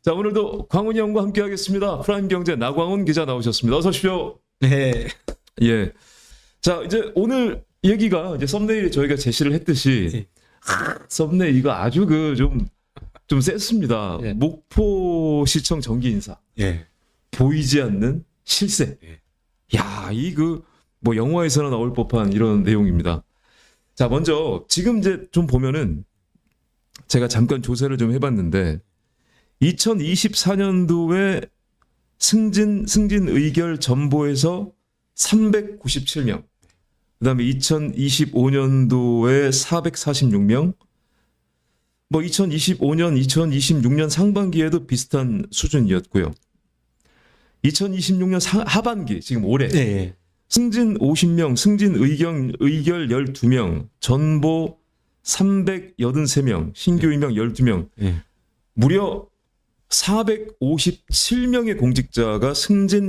자, 오늘도 광훈이 형과 함께 하겠습니다. 프라임경제 나광훈 기자 나오셨습니다. 어서 오십시오. 네. 예. 자, 이제 오늘 얘기가 이제 썸네일에 저희가 제시를 했듯이 네. 썸네일 이거 아주 좀 셌습니다. 예. 목포시청 정기 인사. 예. 보이지 않는 실세. 예. 야, 뭐 영화에서나 나올 법한 이런 내용입니다. 자, 먼저 지금 이제 좀 보면은 제가 잠깐 조사를 좀 해봤는데 2024년도에 승진 의결 전보에서 397명, 그다음에 2025년도에 446명, 뭐 2025년, 2026년 상반기에도 비슷한 수준이었고요. 2026년 하반기, 지금 올해 네. 승진 50명, 승진 의결 12명, 전보 383명, 신규 임명 12명, 예. 무려 457명의 공직자가 승진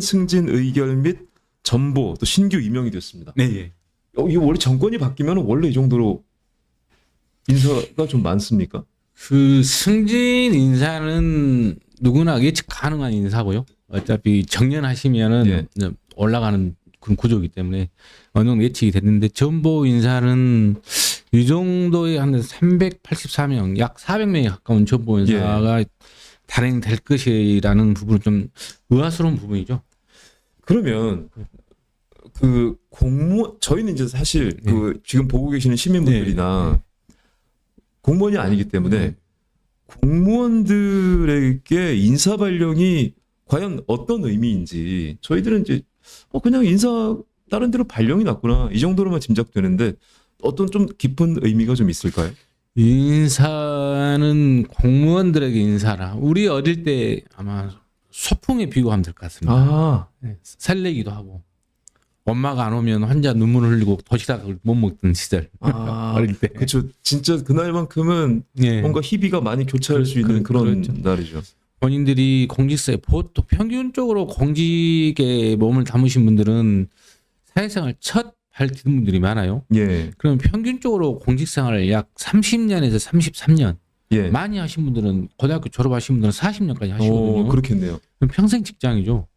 의결 및 전보 또 신규 임명이 됐습니다. 네. 이거 원래 정권이 바뀌면 원래 이 정도로 인사가 좀 많습니까? 그 승진 인사는 누구나 예측 가능한 인사고요. 어차피 정년하시면은 예. 올라가는 그런 구조이기 때문에 어느 정도 예측이 됐는데 전보 인사는 이 정도의 한 384명, 약 400명에 가까운 전보 인사가 단행될 것이라는 부분은 좀 의아스러운 부분이죠. 그러면 그 저희는 이제 사실 그 지금 보고 계시는 시민분들이나 공무원이 아니기 때문에 공무원들에게 인사 발령이 과연 어떤 의미인지 저희들은 이제 그냥 인사 다른 데로 발령이 났구나 이 정도로만 짐작되는데 어떤 좀 깊은 의미가 좀 있을까요? 인사는 공무원들에게 인사라. 우리 어릴 때 아마 소풍에 비유하면 될 것 같습니다. 아, 설레기도 하고 엄마가 안 오면 혼자 눈물을 흘리고 도시락을 못 먹던 시절. 어릴 때. 그렇죠. 진짜 그날만큼은 예. 뭔가 희비가 많이 교차할 수 있는 그런 그렇죠. 날이죠. 본인들이 공직사에 보통 평균적으로 공직에 몸을 담으신 분들은 사회생활 첫 발 디딘 분들이 많아요. 예, 그럼 평균적으로 공직생활을 약 30년에서 33년. 예. 많이 하신 분들은 고등학교 졸업하신 분들은 40년까지 하시거든요. 그렇겠네요. 그럼 평생 직장이죠.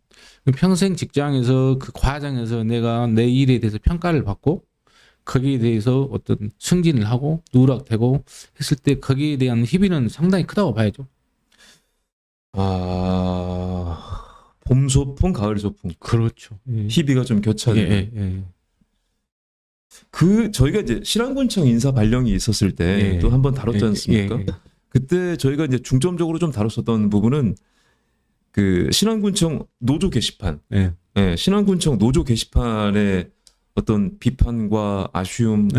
그럼 평생 직장에서 그 과정에서 내가 내 일에 대해서 평가를 받고 거기에 대해서 어떤 승진을 하고 누락되고 했을 때 거기에 대한 희비는 상당히 크다고 봐야죠. 봄 소풍, 가을 소풍. 그렇죠. 희비가 좀 교차되는. 저희가 이제 신안군청 인사 발령이 있었을 때 또 한번 다뤘지 않습니까? 그때 저희가 이제 중점적으로 좀 다뤘었던 부분은 그 신안군청 노조 게시판, 신안군청 노조 게시판의 어떤 비판과 아쉬움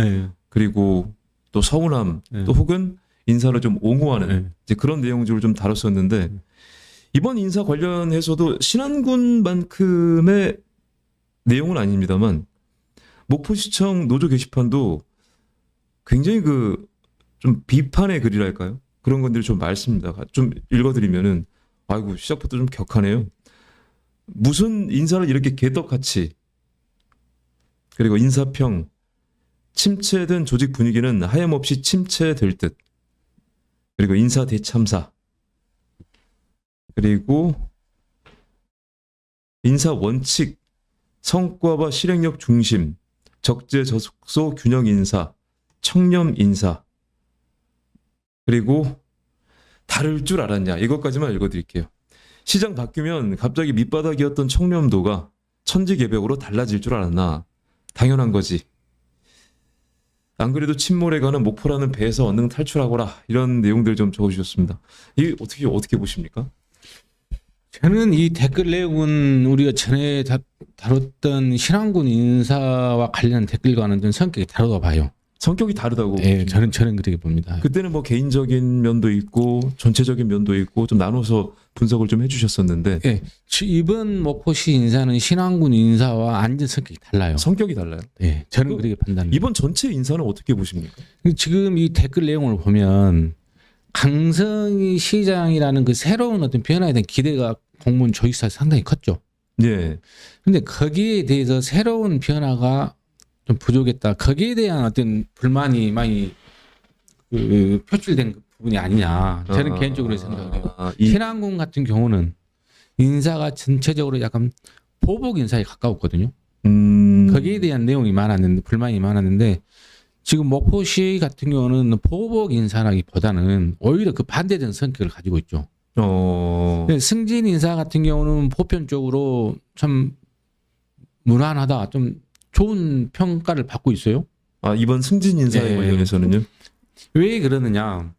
그리고 또 서운함 또 혹은 인사를 좀 옹호하는 이제 그런 내용들을 좀 다뤘었는데 이번 인사 관련해서도 신안군만큼의 내용은 아닙니다만 목포시청 노조 게시판도 굉장히 좀 비판의 글이랄까요? 그런 것들이 좀 많습니다. 좀 읽어드리면은 아이고 시작부터 좀 격하네요. 무슨 인사를 이렇게 개떡같이 그리고 인사평 침체된 조직 분위기는 하염없이 침체될 듯 그리고 인사 대참사 그리고 인사 원칙 성과와 실행력 중심 적재적소 균형 인사, 청렴 인사, 그리고 다를 줄 알았냐. 이것까지만 읽어드릴게요. 시장 바뀌면 갑자기 밑바닥이었던 청렴도가 천지개벽으로 달라질 줄 알았나. 당연한 거지. 안 그래도 침몰에 가는 목포라는 배에서 얼른 탈출하거라. 이런 내용들 좀 적어주셨습니다. 이게 어떻게 보십니까? 저는 이 댓글 내용은 우리가 전에 다뤘던 신안군 인사와 관련한 댓글과는 좀 성격이 다르다고 봐요. 성격이 다르다고? 네, 저는 그렇게 봅니다. 그때는 뭐 개인적인 면도 있고 전체적인 면도 있고 좀 나눠서 분석을 좀 해주셨었는데 네, 이번 목포시 인사는 신안군 인사와 완전 성격이 달라요. 성격이 달라요? 네, 저는 그렇게 판단합니다. 이번 전체 인사는 어떻게 보십니까? 지금 이 댓글 내용을 보면 강성희 시장이라는 그 새로운 어떤 변화에 대한 기대가 공무원 조직사에 상당히 컸죠. 예. 근데 거기에 대해서 새로운 변화가 좀 부족했다. 거기에 대한 어떤 불만이 많이 표출된 부분이 아니냐. 저는 개인적으로 생각을 해요. 이 신한군 같은 경우는 인사가 전체적으로 약간 보복 인사에 가까웠거든요. 거기에 대한 내용이 많았는데 불만이 많았는데 지금 목포시 같은 경우는 보복 인사라기보다는 오히려 그 반대되는 성격을 가지고 있죠. 승진 인사 같은 경우는 보편적으로 참 무난하다, 좀 좋은 평가를 받고 있어요. 아, 이번 승진 인사에 관련해서는요? 왜 그러느냐?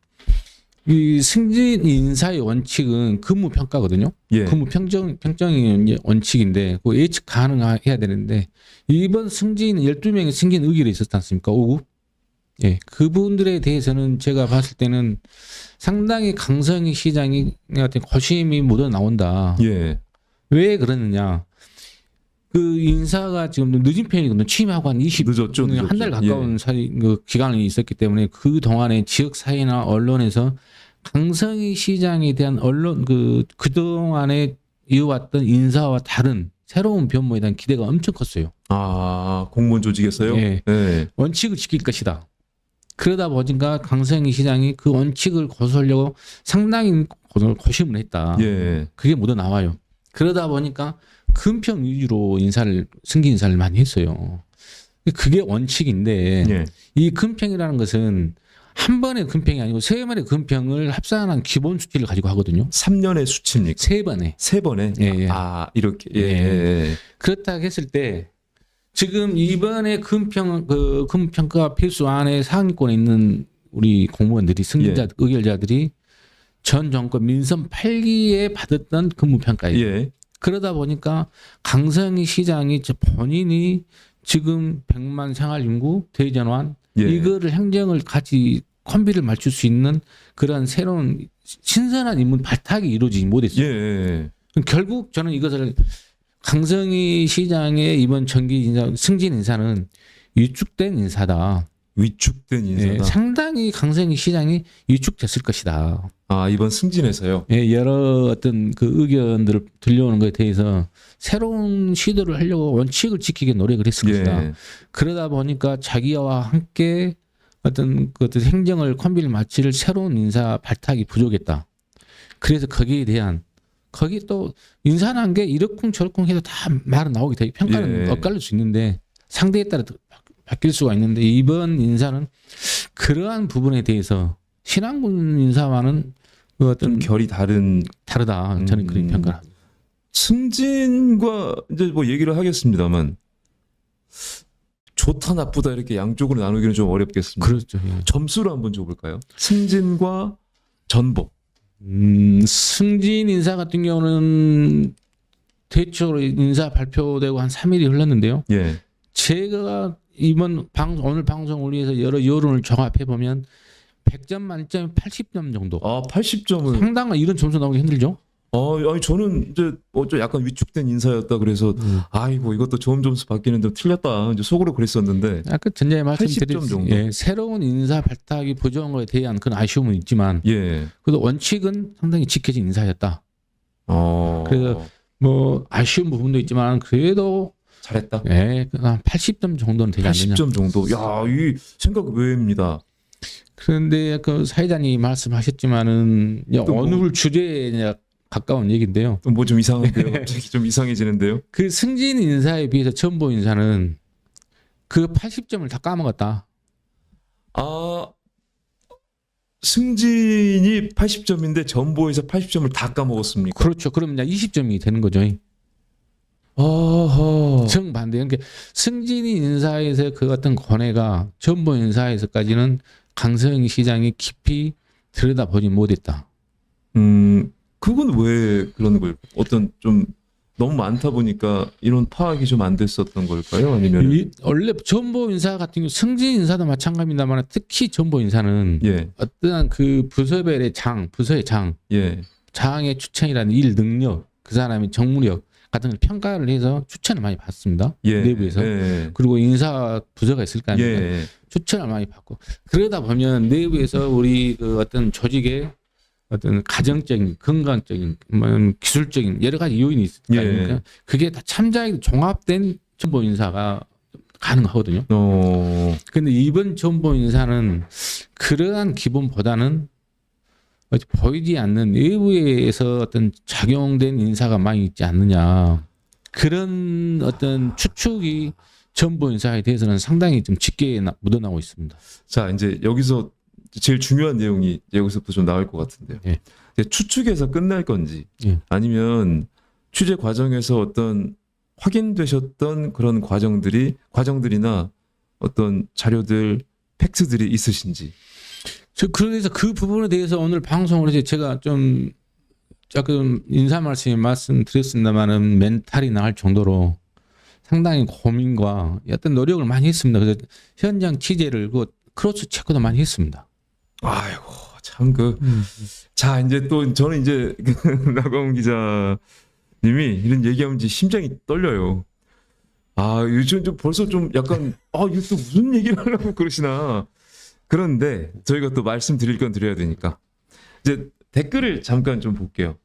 이 승진 인사의 원칙은 근무 평가거든요. 예. 근무 평정이 이제 원칙인데 그 예측 가능해야 되는데 이번 승진 12명의 승진 의결이 있었지 않습니까? 5급. 예. 그분들에 대해서는 제가 봤을 때는 상당히 강성희 시장이 어떤 고심이 묻어 나온다. 예. 왜 그러느냐? 그 인사가 지금 늦은 편이거든요. 취임하고 한 20, 늦었죠. 한 달 가까운 그 기간이 있었기 때문에 그 동안에 지역 사회나 언론에서 강성희 시장에 대한 언론 그동안에 이어왔던 인사와 다른 새로운 변모에 대한 기대가 엄청 컸어요. 아, 공무원 조직에서요? 예. 예. 원칙을 지킬 것이다. 그러다 보니까 강성희 시장이 그 원칙을 고수하려고 상당히 고심을 했다. 예. 그게 묻어 나와요. 그러다 보니까 금평 위주로 승진 인사를 많이 했어요. 그게 원칙인데 예. 이 금평이라는 것은 한 번의 금평이 아니고 세 번의 금평을 합산한 기본 수치를 가지고 하거든요. 3년의 수치입니까? 세 번에. 3번에? 예. 아, 이렇게. 예. 예. 그렇다 했을 때 지금 이번에 금평가 필수 안에 상위권에 있는 우리 공무원들이 승진자 의결자들이 전 정권 민선 8기에 받았던 근무평가예요. 예. 그러다 보니까 강성희 시장이 본인이 지금 100만 생활인구 대전환 이거를 행정을 같이 콤비를 맞출 수 있는 그런 새로운 신선한 인문 발탁이 이루어지지 못했어요. 예. 결국 저는 이것을 강성희 시장의 이번 정기 인사, 승진 인사는 위축된 인사다. 위축된 인사다. 예, 상당히 강성희 시장이 위축됐을 것이다. 아, 이번 승진에서요? 예, 여러 어떤 그 의견들을 들려오는 것에 대해서 새로운 시도를 하려고 원칙을 지키게 노력을 했을 것이다. 그러다 보니까 자기와 함께 어떤 그 행정을 콤비를 마칠 새로운 인사 발탁이 부족했다. 그래서 거기에 대한 거기 또 인사란 게 이러쿵저러쿵 해도 다 말은 나오게 되고 평가는 엇갈릴 수 있는데 상대에 따라 바뀔 수가 있는데 이번 인사는 그러한 부분에 대해서 신한군 인사와는 그 어떤 결이 다르다. 저는 그렇게 평가를 합니다. 승진과 이제 뭐 얘기를 하겠습니다만 좋다 나쁘다 이렇게 양쪽으로 나누기는 좀 어렵겠습니다. 그렇죠. 예. 점수를 한번 줘볼까요? 승진과 전복. 승진 인사 같은 경우는 대체로 인사 발표되고 한 3일이 흘렀는데요. 예. 제가 이번 오늘 방송을 위해서 여러 여론을 종합해 보면 100점 만점에 80점 정도. 아, 80점을. 상당한 이런 점수 나오기 힘들죠. 아니 저는 이제 좀 약간 위축된 인사였다 그래서 아이고 이것도 좋은 점수 받기는 좀 틀렸다 이제 속으로 그랬었는데 아까 전에 말씀드린 80점 정도. 예, 새로운 인사 발탁이 부족한 것에 대한 그런 아쉬움은 있지만 그래도 원칙은 상당히 지켜진 인사였다. 그래서 뭐 아쉬운 부분도 있지만 그래도 잘했다. 예, 한 80점 정도는 되지 않느냐. 80점 정도. 야, 이 생각 외입니다. 그런데 그 사회자님 말씀하셨지만은 어느 주제에 가까운 얘기인데요. 뭐 좀 이상한데요. 갑자기 좀 이상해지는데요. 그 승진 인사에 비해서 전보 인사는 그 80점을 다 까먹었다. 아, 승진이 80점인데 전보에서 80점을 다 까먹었습니까? 그렇죠. 그러면 이제 20점이 되는 거죠. 정반대. 그러니까 승진이 인사에서 그 어떤 권해가 전보 인사에서까지는 강성희 시장이 깊이 들여다보지 못했다. 그건 왜 그런 걸 어떤 좀 너무 많다 보니까 이런 파악이 좀 안 됐었던 걸까요? 아니면 원래 전보 인사 같은 경우 승진 인사도 마찬가지입니다만 특히 전보 인사는 어떠한 그 부서별의 부서의 장의 추천이라는 일 능력, 그 사람의 정무력 같은 걸 평가를 해서 추천을 많이 받습니다. 내부에서. 그리고 인사 부서가 있을 거 아닙니까? 추천을 많이 받고 그러다 보면 내부에서 우리 그 어떤 조직의 어떤 가정적인, 건강적인, 기술적인 여러 가지 요인이 있을 거 아닙니까? 그게 다 참작이 종합된 전보 인사가 가능하거든요. 그런데 이번 전보 인사는 그러한 기본보다는 보이지 않는 외부에서 어떤 작용된 인사가 많이 있지 않느냐. 그런 어떤 추측이 전보 인사에 대해서는 상당히 좀 짙게 묻어나고 있습니다. 자, 이제 여기서 제일 중요한 내용이 여기서부터 좀 나올 것 같은데요. 예. 추측에서 끝날 건지 예. 아니면 취재 과정에서 어떤 확인되셨던 그런 과정들이나 어떤 자료들, 팩트들이 있으신지. 그래서 그 부분에 대해서 오늘 방송을 해서 제가 좀 조금 인사 말씀드렸습니다만은 멘탈이 나갈 정도로 상당히 고민과 어떤 노력을 많이 했습니다. 그래서 현장 취재를 크로스 체크도 많이 했습니다. 아이고 참 자 이제 또 저는 이제 나광훈 기자님이 이런 얘기하면 이제 심장이 떨려요. 아 요즘 좀 벌써 좀 약간 이거 또 무슨 얘기를 하려고 그러시나. 그런데 저희가 또 말씀드릴 건 드려야 되니까 이제 댓글을 잠깐 좀 볼게요.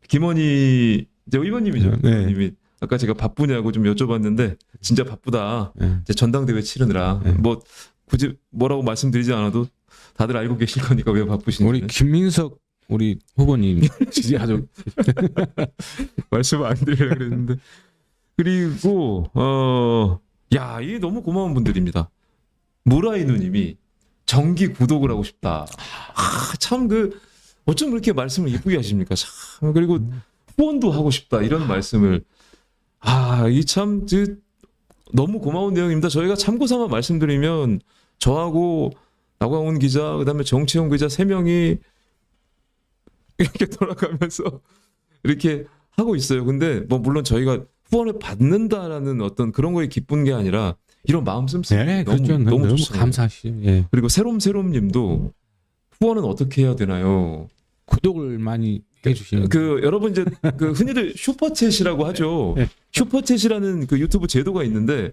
김원희 이제 의원님이죠. 네. 의원님이 아까 제가 바쁘냐고 좀 여쭤봤는데 진짜 바쁘다. 네. 이제 전당대회 치르느라 네. 뭐 굳이 뭐라고 말씀드리지 않아도 다들 알고 계실 거니까 왜 바쁘신지. 우리 김민석 우리 후보님 지지하죠. 말씀 안 드리려고 그랬는데. 그리고 이게 너무 고마운 분들입니다. 무라이 누님이 정기 구독을 하고 싶다. 참 어쩜 그렇게 말씀을 예쁘게 하십니까? 참 그리고 후원도 하고 싶다 이런 말씀을 이 참 너무 고마운 내용입니다. 저희가 참고 삼아 말씀드리면 저하고 나광훈 기자 그다음에 정채용 기자 3명이 이렇게 돌아가면서 이렇게 하고 있어요. 근데 뭐 물론 저희가 후원을 받는다라는 어떤 그런 거에 기쁜 게 아니라 이런 마음 씀씀이 네, 너무 그렇죠. 너무 너무 좋습니다. 감사하시죠. 예. 그리고 새롬님도 후원은 어떻게 해야 되나요? 구독을 많이 해주시는. 여러분 이제 흔히들 슈퍼챗이라고 하죠. 네. 슈퍼챗이라는 그 유튜브 제도가 있는데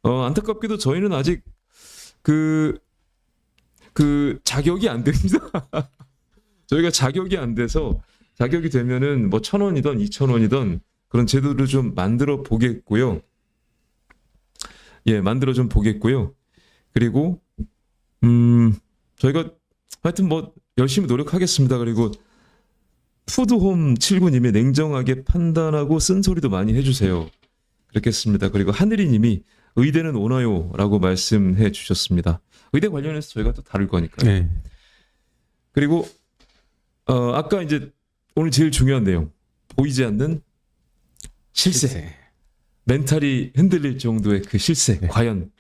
안타깝게도 저희는 아직 그 자격이 안 됩니다. 저희가 자격이 안 돼서 자격이 되면은 뭐 1,000원이든 2,000원이든 그런 제도를 좀 만들어 보겠고요. 예, 만들어 좀 보겠고요. 그리고 저희가 하여튼 뭐 열심히 노력하겠습니다. 그리고 푸드홈 79님이 냉정하게 판단하고 쓴소리도 많이 해주세요. 그렇겠습니다. 그리고 하늘이님이 의대는 오나요라고 말씀해 주셨습니다. 의대 관련해서 저희가 또 다룰 거니까요. 네. 그리고 아까 이제 오늘 제일 중요한 내용 보이지 않는 실세. 멘탈이 흔들릴 정도의 그 실세 네. 과연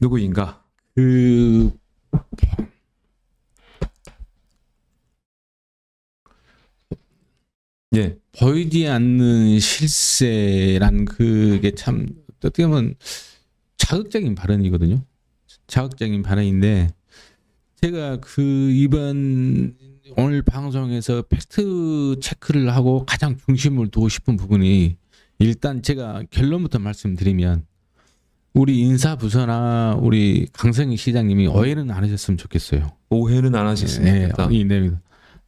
누구인가? 예. 보이지 않는 실세란 그게 참 어떻게 보면 자극적인 발언이거든요. 자극적인 발언인데 제가 이번 오늘 방송에서 팩트 체크를 하고 가장 중심을 두고 싶은 부분이 일단 제가 결론부터 말씀드리면 우리 인사부서나 우리 강성희 시장님이 오해는 안 하셨으면 좋겠어요. 오해는 안 하셨으면 좋겠다. 네.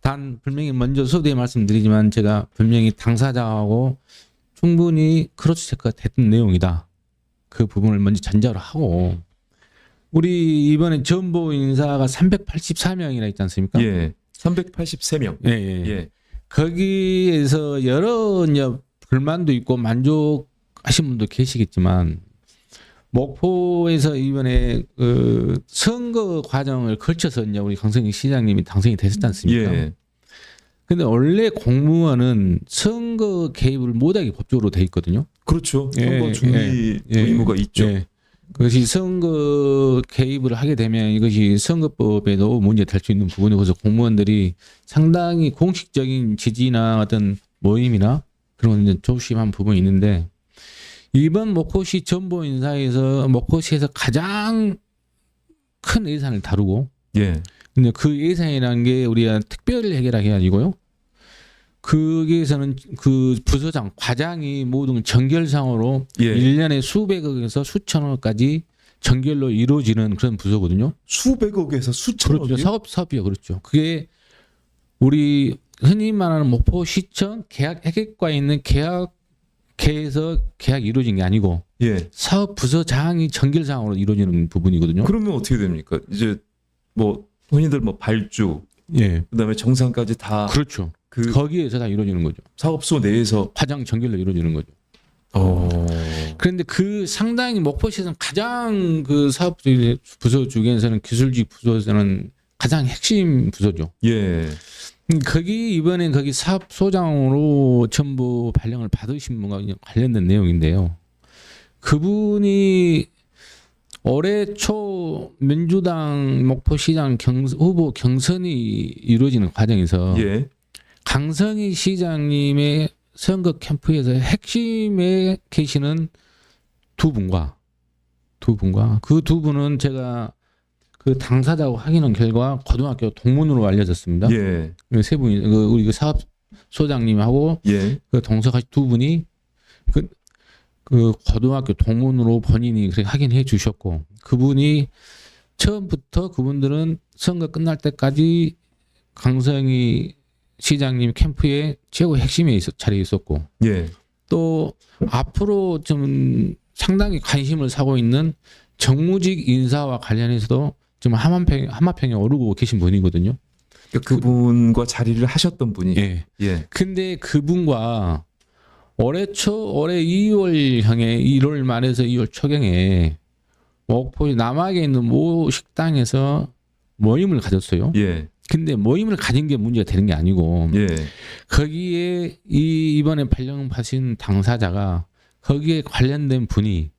단 분명히 먼저 소대에 말씀드리지만 제가 분명히 당사자하고 충분히 크로스 체크가 됐던 내용이다. 그 부분을 먼저 전제로 하고 우리 이번에 전보 인사가 384명이나 있지 않습니까? 예. 383명. 예. 거기에서 여러 이제 불만도 있고 만족하신 분도 계시겠지만 목포에서 이번에 선거 과정을 거쳐서 이제 우리 강성희 시장님이 당선이 되셨지 않습니까? 예. 근데 원래 공무원은 선거 개입을 못하게 법적으로 돼 있거든요. 그렇죠. 선거 중립 의무가 있죠. 예. 그것이 선거 개입을 하게 되면 이것이 선거법에도 문제될 수 있는 부분이 그래서 공무원들이 상당히 공식적인 지지나 어떤 모임이나 그런 건 조심한 부분이 있는데 이번 목포시 전보 인사에서 목포시에서 가장 큰 예산을 다루고 예. 근데 그 예산이라는 게 우리가 특별 해결하게 아니고요. 거기에서는 그 부서장, 과장이 모든 정결상으로 예. 1년에 수백억에서 수천억까지 정결로 이루어지는 그런 부서거든요. 수백억에서 수천억이요? 그렇죠. 사업이요. 그렇죠. 그게 우리 흔히 말하는 목포시청 계약회계과에 있는 계약회에서 계약이 이루어진 게 아니고 예. 사업 부서장이 정결상으로 이루어지는 부분이거든요. 그러면 어떻게 됩니까? 이제 뭐 흔히들 뭐 발주, 그다음에 정상까지 다 그렇죠. 그 거기에서 다 이루어지는 거죠. 사업소 내에서 화장 전결로 이루어지는 거죠. 그런데 그 상당히 목포시에서는 가장 그 사업 부서 중에서는 기술직 부서에서는 가장 핵심 부서죠. 예. 거기 이번에 거기 사업소장으로 전부 발령을 받으신 분과 관련된 내용인데요. 그분이 올해 초 민주당 목포시장 후보 경선이 이루어지는 과정에서 예. 강성희 시장님의 선거 캠프에서 핵심에 계시는 두 분과 그 두 분은 제가 그 당사자하고 확인한 결과 고등학교 동문으로 알려졌습니다. 예. 세 분이 우리 그 사업소장님하고 예. 그 동서같이 두 분이 그 고등학교 동문으로 본인이 그렇게 확인해 주셨고 그분이 처음부터 그분들은 선거 끝날 때까지 강성희 시장님 캠프의 최고 핵심에 자리에 있었고 예. 또 앞으로 좀 상당히 관심을 사고 있는 정무직 인사와 관련해서도 지금 하마평에 오르고 계신 분이거든요. 그러니까 그분과 자리를 하셨던 분이. 예. 예. 근데 그분과 올해 2월형에 1월 말에서 2월 초경에 목포 남학에 있는 모 식당에서 모임을 가졌어요. 예. 근데 모임을 가진 게 문제가 되는 게 아니고 예. 거기에 이번에 발령 받으신 당사자가 거기에 관련된 분이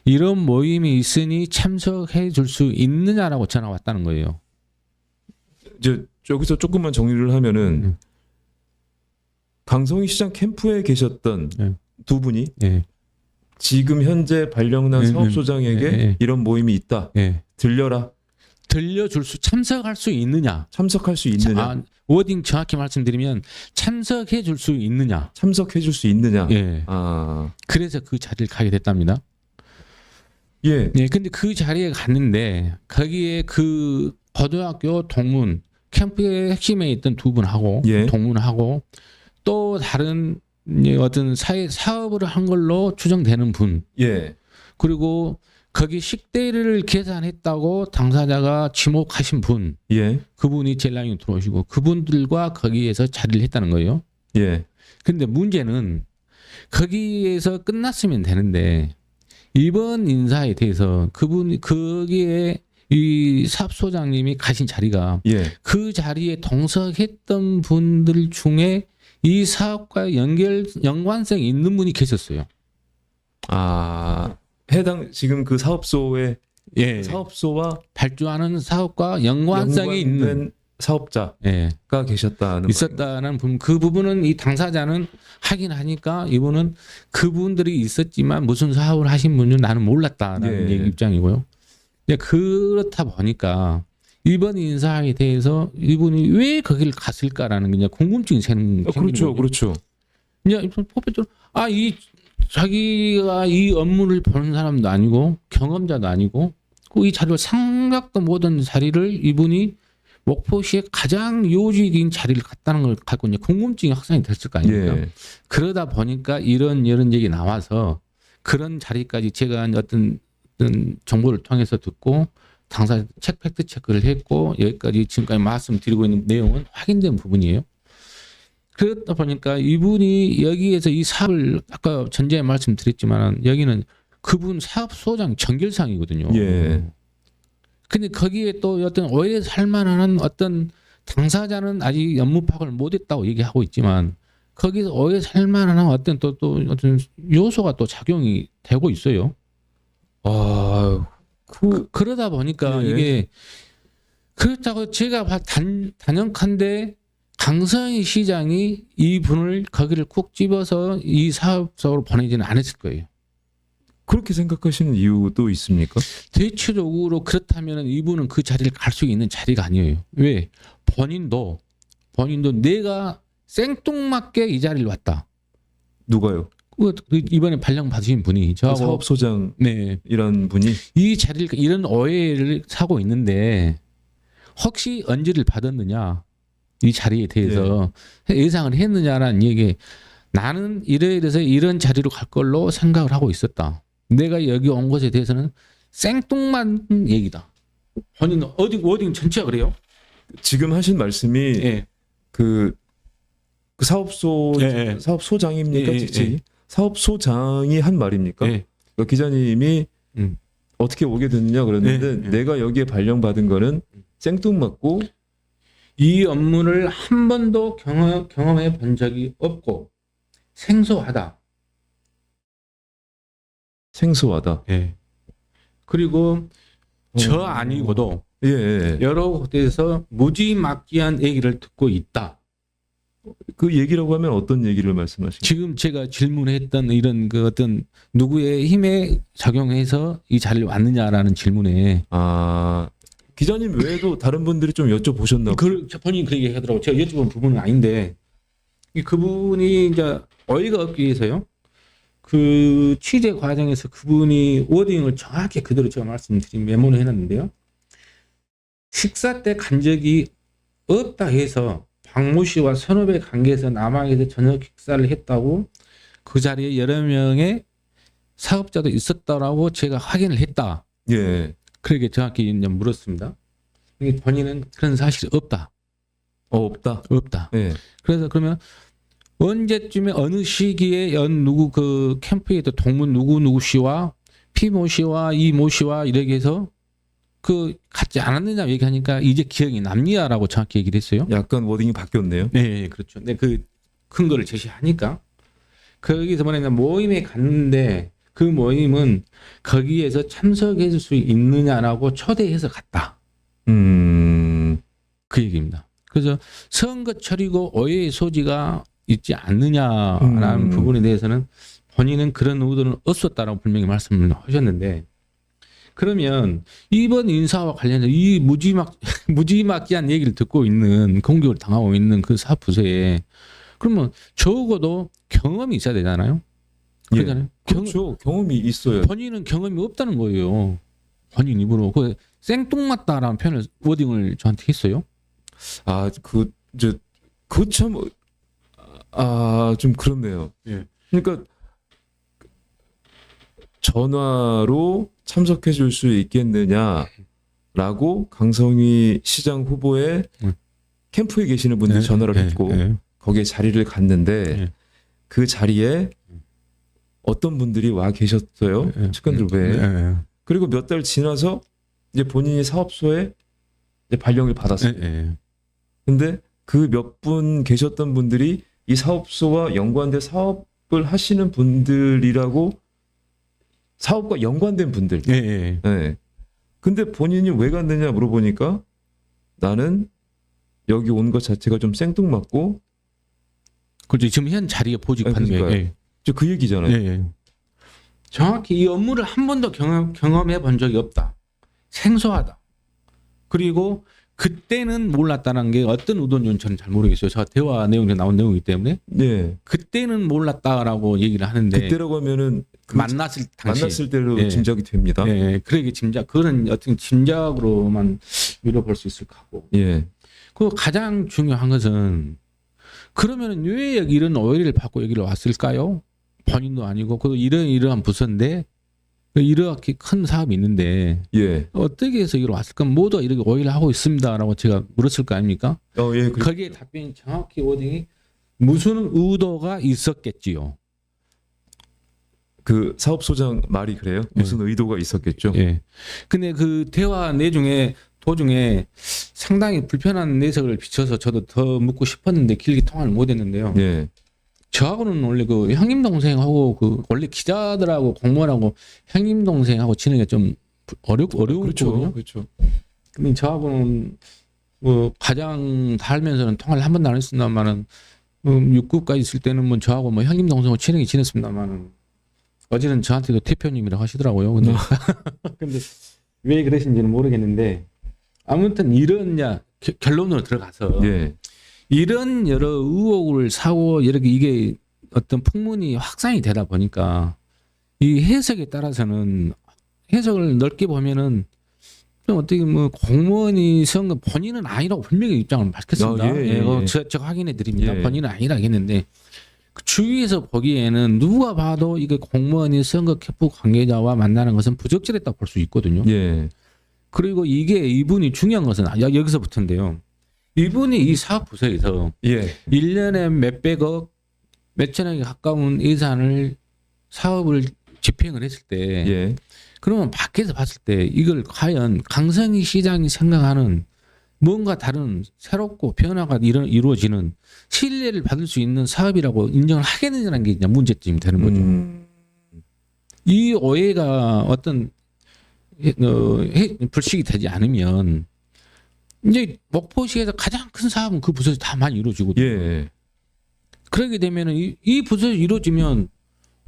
이런 모임이 있으니 참석해 줄 수 있느냐라고 전화가 왔다는 거예요. 이제 여기서 조금만 정리를 하면은 강성희 시장 캠프에 계셨던 두 분이 지금 현재 발령난 사업소장에게 이런 모임이 있다. 들려라. 참석할 수 있느냐? 참석할 수 있느냐? 워딩 정확히 말씀드리면 참석해 줄 수 있느냐? 참석해 줄 수 있느냐? 예. 그래서 그 자리를 가게 됐답니다. 예. 예. 근데 그 자리에 갔는데 거기에 그 고등학교 동문 캠프의 핵심에 있던 두 분하고 동문하고 또 다른 어떤 사업을 한 걸로 추정되는 분. 예. 그리고 거기 식대를 계산했다고 당사자가 지목하신 분. 예. 그분이 제일 라인에 들어오시고 그분들과 거기에서 자리를 했다는 거예요. 예. 근데 문제는 거기에서 끝났으면 되는데 이번 인사에 대해서 거기에 이 사업소장님이 가신 자리가 그 자리에 동석했던 분들 중에 이 사업과 연관성이 있는 분이 계셨어요. 해당 지금 그 사업소의 사업소와 발주하는 사업과 연관성이 있는 사업자가 계셨다는 있었다는 부분. 그 부분은 이 당사자는 하긴 하니까 이분은 그분들이 있었지만 무슨 사업을 하신 분은 나는 몰랐다라는 입장이고요. 그렇다 보니까 이번 인사에 대해서 이분이 왜 거기를 갔을까라는 그냥 궁금증이 생기는 거죠. 그렇죠. 그냥 포괄적으로 자기가 이 업무를 보는 사람도 아니고 경험자도 아니고 이 자리를 생각도 못한 자리를 이분이 목포시의 가장 요직인 자리를 갔다는 걸 갖고 이제 궁금증이 확산이 됐을 거 아닙니까? 그러다 보니까 이런 얘기 나와서 그런 자리까지 제가 어떤 정보를 통해서 듣고 당사 팩트 체크를 했고 여기까지 지금까지 말씀드리고 있는 내용은 확인된 부분이에요. 그러다 보니까 이분이 여기에서 이 사업을 아까 전제에 말씀드렸지만 여기는 그분 사업소장 정결상이거든요. 근데 거기에 또 어떤 오해 살만한 어떤 당사자는 아직 업무 파악을 못했다고 얘기하고 있지만 거기서 오해 살만한 어떤 또 어떤 요소가 또 작용이 되고 있어요. 그러다 보니까 이게 그렇다고 제가 단연컨대 강성희 시장이 이 분을 거기를 콕 집어서 이 사업소로 보내지는 않았을 거예요. 그렇게 생각하시는 이유도 있습니까? 대체적으로 그렇다면 이분은 그 자리를 갈 수 있는 자리가 아니에요. 왜? 본인도 내가 생뚱맞게 이 자리를 왔다. 누가요? 이번에 발령 받으신 분이 저하고 사업소장이란 분이 이 자리를 이런 오해를 사고 있는데 혹시 언지를 받았느냐 이 자리에 대해서 예상을 했느냐라는 얘기. 나는 이래서 이런 자리로 갈 걸로 생각을 하고 있었다. 내가 여기 온 것에 대해서는 생뚱맞은 얘기다. 본인 워딩 전체가 그래요? 지금 하신 말씀이 예. 그 사업소장입니까? 직책이? 사업소장이 한 말입니까? 예. 그러니까 기자님이 어떻게 오게 됐느냐 그랬는데 내가 여기에 발령받은 거는 생뚱맞고 이 업무를 한 번도 경험해 본 적이 없고 생소하다. 생소하다. 예. 그리고 저 아니고도 여러 곳에서 무지막지한 얘기를 듣고 있다. 그 얘기라고 하면 어떤 얘기를 말씀하시는 거예요? 지금 제가 질문했던 이런 그 어떤 누구의 힘에 작용해서 이 자리를 왔느냐라는 질문에 기자님 외에도 다른 분들이 좀 여쭤보셨나 봐요. 본인이 그렇게 얘기하더라고요. 제가 여쭤본 부분은 아닌데 그분이 이제 어이가 없기 위해서요. 그 취재 과정에서 그분이 워딩을 정확히 그대로 제가 말씀드린 메모를 해놨는데요. 식사 때 간 적이 없다 해서 박모 씨와 선후배 관계에서 남항에서 저녁 식사를 했다고 그 자리에 여러 명의 사업자도 있었다라고 제가 확인을 했다. 예. 그렇게 정확히 이제 물었습니다. 본인은 그런 사실이 없다. 없다. 없다. 예. 그래서 그러면 언제쯤에 어느 시기에 누구 그 캠프에 있던 동문 누구 씨와 피모 씨와 이모 씨와 이렇게 해서 그 같지 않았느냐 얘기하니까 이제 기억이 납니다라고 정확히 얘기를 했어요. 약간 워딩이 바뀌었네요. 네, 그렇죠. 네, 그 근거를 제시하니까 거기서 뭐냐면 모임에 갔는데 그 모임은 거기에서 참석해줄 수 있느냐라고 초대해서 갔다. 그 얘기입니다. 그래서 선거철이고 오해의 소지가 있지 않느냐라는 부분에 대해서는 본인은 그런 의도는 없었다라고 분명히 말씀을 하셨는데 그러면 이번 인사와 관련해서 이 무지막지한 얘기를 듣고 있는 공격을 당하고 있는 그 사부서에 그러면 적어도 경험이 있어야 되잖아요. 그러잖아요. 그렇죠. 경험이 있어요. 본인은 경험이 없다는 거예요. 본인 입으로 그 생뚱맞다라는 표현을 워딩을 저한테 했어요. 그거 참 좀 그렇네요. 예. 그러니까 전화로 참석해 줄 수 있겠느냐라고 강성희 시장 후보의 캠프에 계시는 분들이 전화를 했고 거기에 자리를 갔는데 그 자리에 어떤 분들이 와 계셨어요. 측근들 외에. 그리고 몇 달 지나서 이제 본인이 사업소에 이제 발령을 받았어요. 근데 그 몇 분 계셨던 분들이 이 사업소와 연관된 사업을 하시는 분들이라고 사업과 연관된 분들. 네. 근데 본인이 왜 갔느냐 물어보니까 나는 여기 온 것 자체가 좀 생뚱맞고. 그렇죠. 지금 현 자리에 보직하는 거예요. 그 얘기잖아요. 정확히 이 업무를 한 번도 경험해 본 적이 없다. 생소하다. 그리고 그때는 몰랐다는 게 어떤 의도인지 저는 잘 모르겠어요. 제가 대화 내용에 나온 내용이기 때문에. 그때는 몰랐다라고 얘기를 하는데. 그때라고 하면은 만났을 때로 짐작이 됩니다. 그러게 그런 어떤 짐작으로만 미뤄볼 수 있을 거고. 그 가장 중요한 것은 그러면 왜 이런 오해를 받고 여기를 왔을까요? 본인도 아니고 그 이러한 부서인데 이렇게 큰 사업이 있는데 어떻게 해서 여기로 왔을까? 모두 이렇게 오해를 하고 있습니다라고 제가 물었을 거 아닙니까? 거기에 답변이 정확히 워딩이 무슨 의도가 있었겠지요. 그 사업소장 말이 그래요? 무슨 의도가 있었겠죠? 근데 그 대화 도중에 상당히 불편한 내색을 비춰서 저도 더 묻고 싶었는데 길게 통화를 못 했는데요. 저하고는 원래 그 형님 동생하고 그 원래 기자들하고 공무원하고 형님 동생하고 지내기가 좀 어려웠거든요. 그렇죠. 근데 저하고는 뭐 가장 살면서는 통화를 한 번도 안 했습니다만은 6급까지 있을 때는 뭐 저하고 뭐 형님 동생하고 친하게 지냈습니다만은 어제는 저한테도 대표님이라고 하시더라고요. 근데 근데 왜 그러신지는 모르겠는데 아무튼 이런 결론으로 들어가서 이런 여러 의혹을 사고 이렇게 이게 어떤 풍문이 확산이 되다 보니까 이 해석에 따라서는 해석을 넓게 보면은 좀 어떻게 뭐 공무원이 선거 본인은 아니라고 분명히 입장을 밝혔습니다. 제가 확인해 드립니다. 본인은 아니라고 했는데 그 주위에서 보기에는 누가 봐도 이게 공무원이 선거 캠프 관계자와 만나는 것은 부적절했다고 볼 수 있거든요. 그리고 이분이 중요한 것은 여기서부터인데요. 이분이 이 사업 부서에서 예. 1년에 몇백억, 몇천억에 가까운 예산을 사업을 집행을 했을 때 예. 그러면 밖에서 봤을 때 이걸 과연 강성희 시장이 생각하는 뭔가 다른 새롭고 변화가 이루어지는 신뢰를 받을 수 있는 사업이라고 인정을 하겠느냐는 게 이제 문제점이 되는 거죠. 이 오해가 어떤 불식이 되지 않으면 이제 목포시에서 가장 큰 사업은 그 부서에서 다 많이 이루어지거든요. 예. 그러게 되면 이 부서에서 이루어지면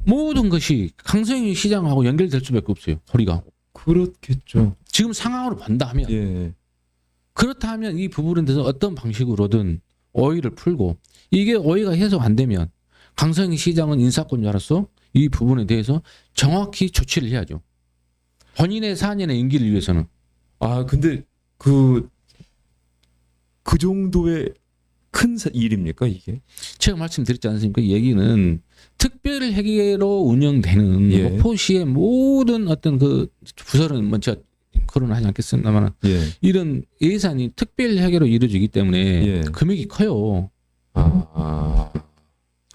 모든 것이 강성희 시장하고 연결될 수밖에 없어요. 거리가. 그렇겠죠. 지금 상황으로 본다면 예. 그렇다면 이 부분에 대해서 어떤 방식으로든 오해를 풀고 이게 오해가 해소가 안 되면 강성희 시장은 인사권자로서 이 부분에 대해서 정확히 조치를 해야죠. 본인의 4년의 임기를 위해서는. 아 근데 그 정도의 큰 일입니까 이게? 제가 말씀드렸지 않습니까? 얘기는 특별회계로 운영되는 예. 목포시의 모든 어떤 그 부서는 뭐 제가 거론하지 않겠습니다만 예. 이런 예산이 특별회계로 이루어지기 때문에 예. 금액이 커요.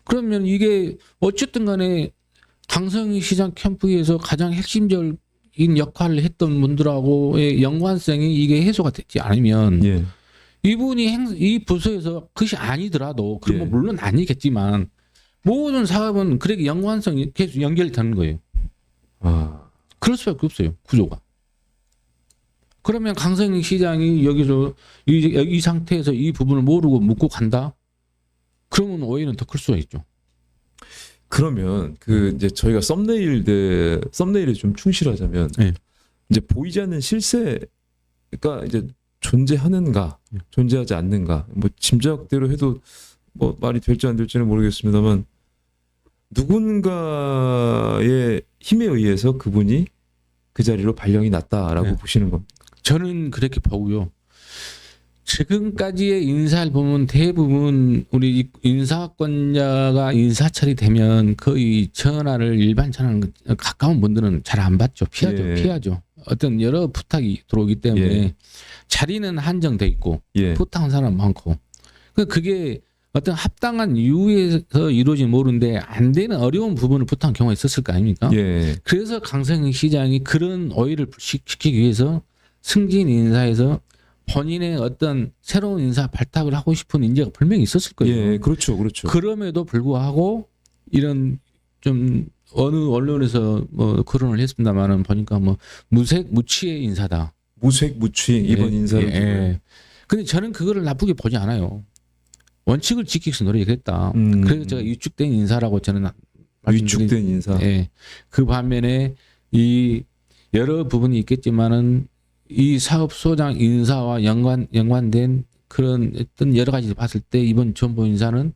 그러면 이게 어쨌든 간에 강성희 시장 캠프에서 가장 핵심적인 역할을 했던 분들하고의 연관성이 이게 해소가 되지 않으면 예. 이분이 이 부서에서 그것이 아니더라도 그럼 뭐 예. 물론 아니겠지만 모든 사업은 그렇게 연관성이 계속 연결되는 거예요. 그럴 수밖에 없어요. 구조가. 그러면 강성희 시장이 여기서 이 상태에서 이 부분을 모르고 묻고 간다? 그러면 오해는 더 클 수가 있죠. 그러면 그 이제 저희가 썸네일에 좀 충실하자면 네. 이제 보이지 않는 실세가 이제 존재하는가, 존재하지 않는가, 뭐 짐작대로 해도 뭐 말이 될지 안 될지는 모르겠습니다만 누군가의 힘에 의해서 그분이 그 자리로 발령이 났다라고 네. 보시는 겁니다. 저는 그렇게 보고요. 지금까지의 인사를 보면 대부분 우리 인사권자가 인사철이 되면 거의 전화를 일반 전화는 가까운 분들은 잘 안 받죠. 피하죠. 예. 피하죠. 어떤 여러 부탁이 들어오기 때문에 예. 자리는 한정돼 있고 예. 부탁한 사람 많고 그게 어떤 합당한 이유에서 이루어진 모르는데 안 되는 어려운 부분을 부탁한 경우가 있었을 거 아닙니까? 예. 그래서 강성희 시장이 그런 오해를 시키기 위해서 승진 인사에서 본인의 어떤 새로운 인사 발탁을 하고 싶은 인재가 분명히 있었을 거예요. 예, 그렇죠, 그렇죠. 그럼에도 불구하고 이런 좀 어느 언론에서 뭐 거론을 했습니다만은 보니까 뭐 무색 무취의 인사다. 무색 무취 이번 인사로. 예. 근데 저는 그거를 나쁘게 보지 않아요. 원칙을 지키기 위해서 노력했다. 그래서 제가 위축된 인사라고 저는 위축된 인사. 예. 그 반면에 이 여러 부분이 있겠지만은 이 사업소장 인사와 연관된 그런 어떤 여러 가지 봤을 때 이번 전보 인사는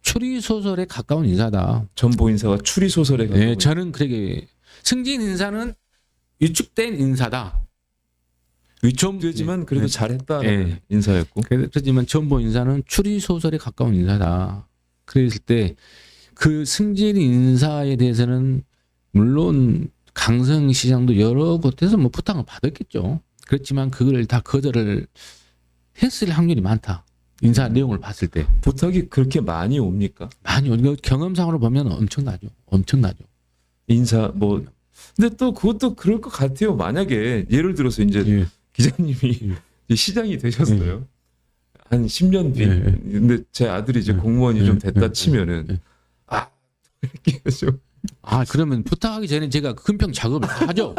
추리 소설에 가까운 인사다. 전보 인사가 추리 소설에 가까운. 네, 저는 그렇게 승진 인사는 위축된 인사다. 위축되지만 그래도 네. 잘했다는 네. 인사였고. 그렇지만 전보 인사는 추리 소설에 가까운 인사다. 그랬을 때 그 승진 인사에 대해서는 물론 강성희 시장도 여러 곳에서 뭐 부탁을 받았겠죠. 그렇지만 그걸 다 거절을 했을 확률이 많다. 인사 내용을 봤을 때. 부탁이 그렇게 많이 옵니까? 많이 오니까 경험상으로 보면 엄청나죠. 엄청나죠. 인사 뭐. 근데 또 그것도 그럴 것 같아요. 만약에 예를 들어서 이제 예. 기자님이 이제 시장이 되셨어요. 한 10년 뒤. 예. 근데 제 아들이 이제 공무원이 좀 됐다 치면은 이렇게 좀. 그러면 부탁하기 전에 제가 금평 작업을 다 하죠.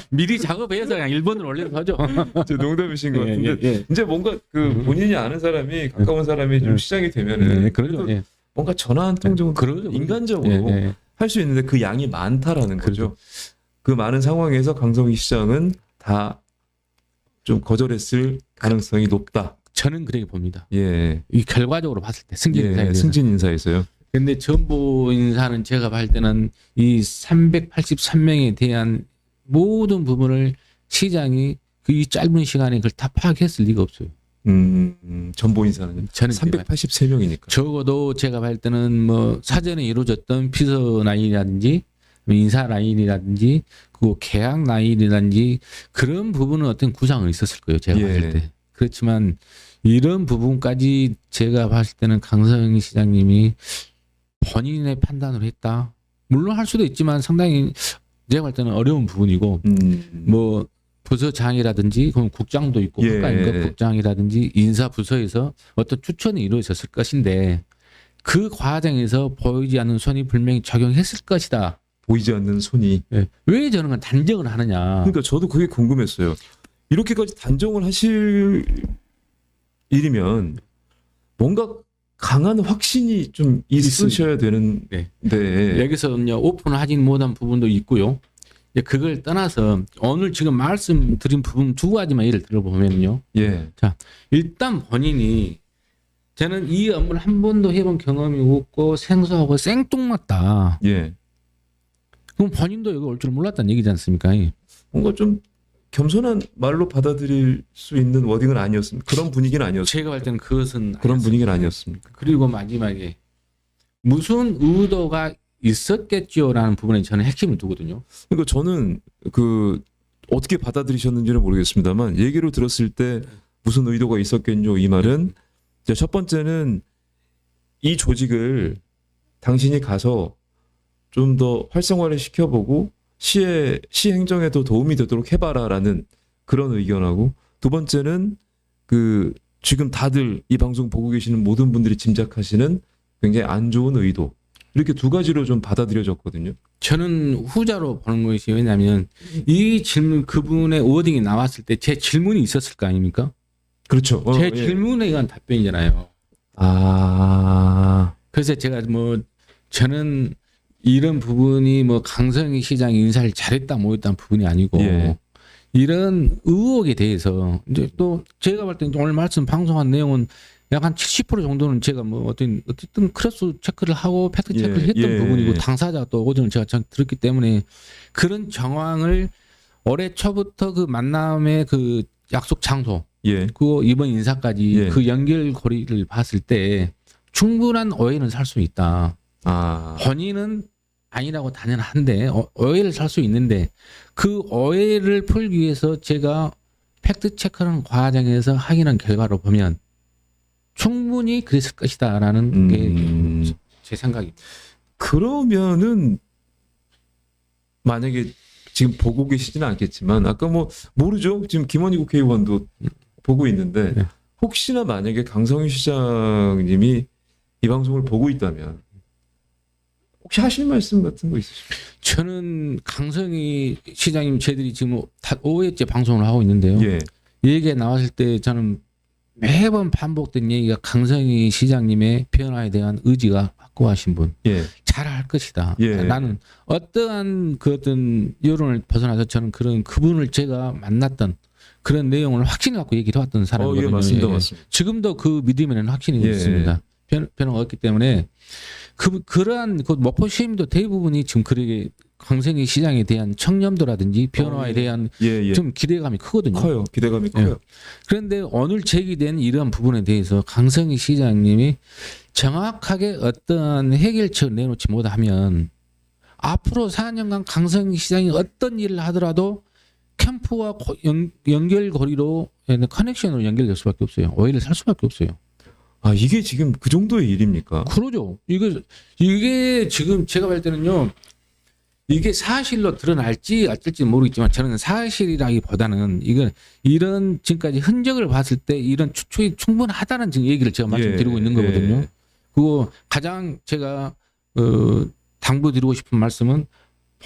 미리 작업해서 그냥 1번을 올려서 하죠. 제 농담이신 것 같은데 예. 이제 뭔가 그 본인이 아는 사람이 가까운 사람이 좀 시장이 되면은 그러죠. 그래도 뭔가 전화 한 통 정도 그러죠. 인간적으로 할 수 있는데 그 양이 많다라는 거죠. 그 많은 상황에서 강성희 시장은 다 좀 거절했을 가능성이 높다. 저는 그렇게 봅니다. 예. 이 결과적으로 봤을 때 승진 인사에 대해서. 승진 인사에서요. 근데 전보 인사는 제가 봤을 때는 이 383명에 대한 모든 부분을 시장이 이 짧은 시간에 그걸 다 파악했을 리가 없어요. 전보 인사는 저는 383명이니까. 적어도 제가 봤을 때는 뭐 사전에 이루어졌던 비서나이라든지 인사 라인이라든지 그 계약 라인이라든지 그런 부분은 어떤 구상은 있었을 거예요. 제가 봤을 때. 그렇지만 이런 부분까지 제가 봤을 때는 강성희 시장님이 본인의 판단을 했다. 물론 할 수도 있지만 상당히 제가 볼 때는 어려운 부분이고 뭐 부서장이라든지 그럼 국장도 있고 국가임금 국장이라든지 인사 부서에서 어떤 추천이 이루어졌을 것인데 그 과정에서 보이지 않는 손이 분명히 작용했을 것이다. 보이지 않는 손이. 왜 저런 건 단정을 하느냐. 그러니까 저도 그게 궁금했어요. 이렇게까지 단정을 하실 일이면 뭔가 강한 확신이 좀 있으셔야 되는데 여기서 오픈을 하진 못한 부분도 있고요. 그걸 떠나서 오늘 지금 말씀드린 부분 두 가지만 예를 들어보면요. 자, 일단 본인이 저는 이 업무를 한 번도 해본 경험이 없고 생소하고 생뚱맞다. 그럼 본인도 여기 올 줄 몰랐다는 얘기지 않습니까? 뭔가 좀 겸손한 말로 받아들일 수 있는 워딩은 아니었습니다. 그런 분위기는 아니었습니다. 제가 볼 때는 그것은 그런 분위기는 아니었습니다. 그리고 마지막에 무슨 의도가 있었겠지요라는 부분에 저는 핵심을 두거든요. 그러니까 저는 그 어떻게 받아들이셨는지는 모르겠습니다만 얘기를 들었을 때 무슨 의도가 있었겠뇨 이 말은 첫 번째는 이 조직을 당신이 가서 좀 더 활성화를 시켜보고 시 행정에도 도움이 되도록 해봐라라는 그런 의견하고 두 번째는 그 지금 다들 이 방송 보고 계시는 모든 분들이 짐작하시는 굉장히 안 좋은 의도 이렇게 두 가지로 좀 받아들여졌거든요. 저는 후자로 보는 것이 왜냐하면 이 질문 그분의 워딩이 나왔을 때 제 질문이 있었을 거 아닙니까? 그렇죠. 제 질문에 의한 답변이잖아요. 그래서 제가 뭐 저는 이런 부분이 뭐 강성희 시장 인사를 잘했다 못했다는 부분이 아니고 이런 의혹에 대해서 이제 또 제가 볼 때 오늘 말씀 방송한 내용은 약 한 70% 정도는 제가 뭐 어쨌든 크로스 체크를 하고 팩트 체크를 했던 부분이고 당사자 또 오전을 제가 들었기 때문에 그런 정황을 올해 초부터 그 만남의 그 약속 장소 그 이번 인사까지 그 연결고리를 봤을 때 충분한 오해는 살 수 있다. 본인은 아니라고 단연한데 오해를 살 수 있는데 그 오해를 풀기 위해서 제가 팩트 체크하는 과정에서 확인한 결과로 보면 충분히 그랬을 것이다라는 게 제 생각입니다. 그러면은 만약에 지금 보고 계시지는 않겠지만 아까 뭐 모르죠. 지금 김원희 국회의원도 보고 있는데 혹시나 만약에 강성희 시장님이 이 방송을 보고 있다면 혹시 하실 말씀 같은 거 있으실까요? 저는 강성희 시장님 저희들이 지금 5회째 방송을 하고 있는데요. 이 얘기가 나왔을 때 저는 매번 반복된 얘기가 강성희 시장님의 변화에 대한 의지가 확고하신 분, 잘할 것이다. 나는 어떠한 그 어떤 여론을 벗어나서 저는 그분을 제가 만났던 그런 내용을 확신해 갖고 얘기를 해왔던 사람이거든요. 맞습니다. 지금도 그 믿음에는 확신이 있습니다. 변화가 없기 때문에 그러한 그 목포 시민도 대부분이 지금 그렇게 강성희 시장에 대한 청렴도라든지 변화에 대한 좀 기대감이 크거든요. 커요. 기대감이 커요. 그런데 오늘 제기된 이러한 부분에 대해서 강성희 시장님이 정확하게 어떠한 해결책을 내놓지 못하면 앞으로 4년간 강성희 시장이 어떤 일을 하더라도 캠프와 연결고리로 커넥션으로 연결될 수밖에 없어요. 오해를 살 수밖에 없어요. 이게 지금 그 정도의 일입니까? 그러죠. 이게 지금 제가 볼 때는요. 이게 사실로 드러날지 어쩔지 모르겠지만 저는 사실이라기보다는 이런 지금까지 흔적을 봤을 때 이런 추측이 충분하다는 지금 얘기를 제가 말씀드리고 있는 거거든요. 그리고 가장 제가 당부드리고 싶은 말씀은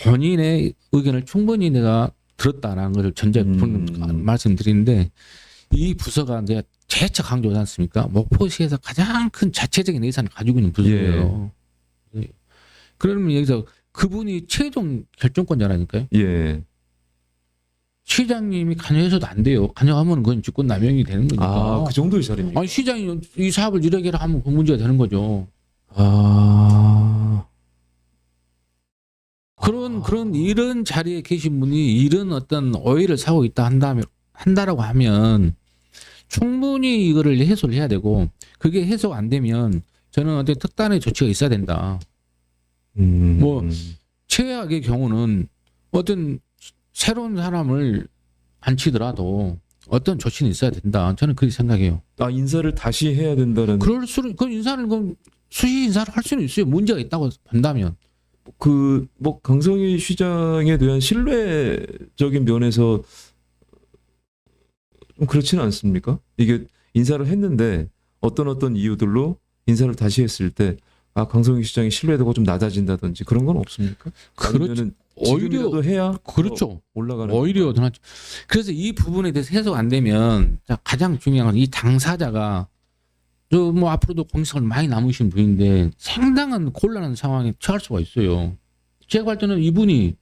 본인의 의견을 충분히 내가 들었다라는 것을 말씀드리는데 이 부서가 내가 재차 강조하지 않습니까? 목포시에서 가장 큰 자체적인 예산을 가지고 있는 부서예요. 그러면 여기서 그분이 최종 결정권자라니까요. 시장님이 관여해서도 안 돼요. 관여하면 그건 직권 남용이 되는 거니까. 그 정도의 자리입니까? 아니 시장이 이 사업을 이렇게 하면 그 문제가 되는 거죠. 그런 이런 자리에 계신 분이 이런 어떤 오해를 사고 있다 한다라고 하면 충분히 이거를 해소를 해야 되고 그게 해소가 안 되면 저는 어떤 특단의 조치가 있어야 된다. 뭐 최악의 경우는 어떤 새로운 사람을 앉히더라도 어떤 조치는 있어야 된다. 저는 그렇게 생각해요. 아, 인사를 다시 해야 된다는. 그 인사를 수시 인사를 할 수는 있어요. 문제가 있다고 본다면. 뭐 강성희 시장에 대한 신뢰적인 면에서 좀 그렇지는 않습니까? 이게 인사를 했는데 어떤 이유들로 인사를 다시 했을 때 강성희 시장의 신뢰도가 좀 낮아진다든지 그런 건 없습니까? 그렇죠. 오히려 해야 그렇죠. 올라가는. 오히려 더 낫죠. 그래서 이 부분에 대해서 해석 안 되면 가장 중요한 건 이 당사자가 뭐 앞으로도 공직생활 많이 남으신 분인데 상당한 곤란한 상황에 처할 수가 있어요. 제가 볼 때는 이분이